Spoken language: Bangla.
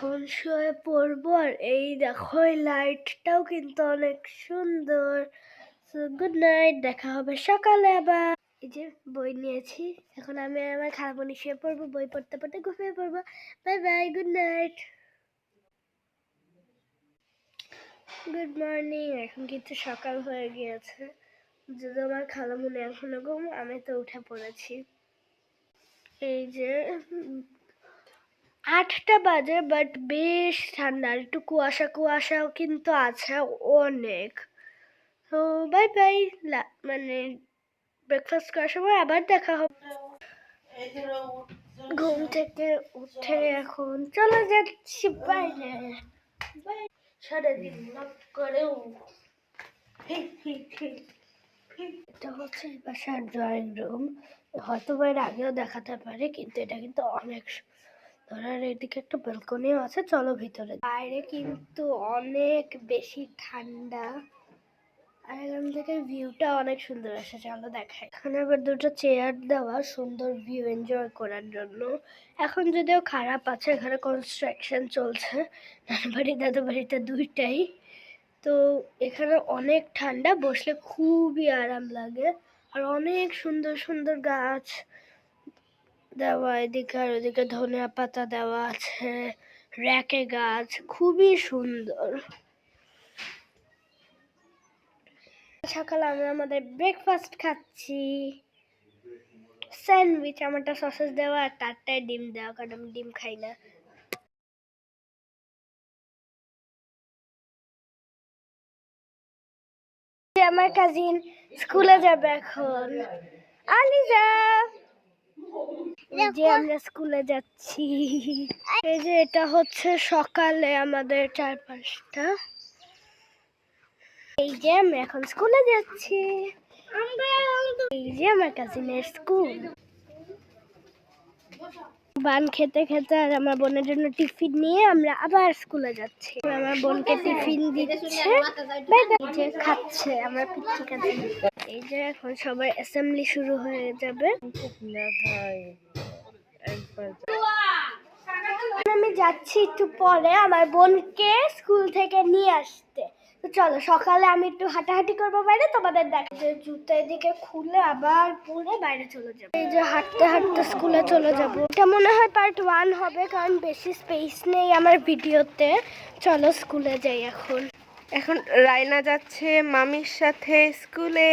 এখন শুয়ে পড়বো। আর এই দেখো এই লাইটটাও কিন্তু অনেক সুন্দর। গুড নাইট, দেখা হবে সকালে আবার। এই যে বই নিয়েছি, এখন আমি আমার খালামণি শুয়ে পড়বো, বই পড়তে পড়তে ঘুমিয়ে পড়বো। Bye bye, good night, good morning. এখন কিন্তু সকাল হয়ে গিয়েছে, যদি আমার খালামণি এখনো ঘুম, আমি তো উঠে পড়েছি। এই যে 8টা বাজে, বাট বেশ ঠান্ডা, একটু কুয়াশা কুয়াশাও কিন্তু আছে অনেক। তো বাই বাই, মানে ব্রেকফাস্ট করার সময় আবার দেখা হবে। ঘুম থেকে উঠে এখন চলে যাচ্ছি বাইরে, সারাদিন নক করেও। এটা হচ্ছে এই বাসার ড্রয়িং রুম, হয়তো এর আগেও দেখাতে পারে, কিন্তু এটা কিন্তু অনেক ধরার। এদিকে একটা ব্যালকনিও আছে, চলো ভিতরে। বাইরে কিন্তু অনেক বেশি ঠান্ডা, আর এখান থেকে ভিউটা অনেক সুন্দর আসে, চলো দেখাই। এখানে আবার দুটো চেয়ার দেওয়া, সুন্দর ভিউ এনজয় করার জন্য। এখন যদিও খারাপ আছে, এখানে কনস্ট্রাকশন চলছে, নানু বাড়ি দাদু বাড়িতে দুইটাই। তো এখানে অনেক ঠান্ডা, বসলে খুবই আরাম লাগে। আর অনেক সুন্দর সুন্দর গাছ দেওয়া, এদিকে আর ওদিকে ধনিয়া পাতা দেওয়া আছে, র্যাকে গাছ, খুবই সুন্দর। সকালে আমরা আমাদের ব্রেকফাস্ট খাচ্ছি, স্যান্ডউইচ, আমারটা সসেস দেওয়া আর তারটায় ডিম দেওয়া, কারণ আমি ডিম খাই না। আমার কাজিন স্কুলে যাবে এখন, আলিজা। এই যে আমরা স্কুলে যাচ্ছি। এই যে এটা হচ্ছে সকালে আমাদের 4-5টা। এই যে আমরা এখন স্কুলে যাচ্ছি, এই যে আমার কাজিনের স্কুল। বান খেতে খেতে আর আমার বোনের জন্য টিফিন নিয়ে আমরা আবার স্কুলে যাচ্ছি। আমার বোনকে টিফিন দিচ্ছে, যে খাচ্ছে আমার পিচ্চি কাজিন। এই যে এখন সবার অ্যাসেম্বলি শুরু হয়ে যাবে। আমি যাচ্ছি একটু পরে আমার বোনকে স্কুল থেকে নিয়ে আসতে। তো চলো, সকালে আমি একটু হাঁটাহাঁটি করবো বাইরে, তোমাদের দেখো। যে জুতো এদিকে খুলে আবার পরে বাইরে চলে যাবো। এই যে হাঁটতে হাঁটতে স্কুলে চলে যাব। এটা মনে হয় পার্ট 1 হবে, কারণ বেশি স্পেস নেই আমার ভিডিওতে। চলো স্কুলে যাই এখন। এখন রায়না যাচ্ছে মামির সাথে স্কুলে।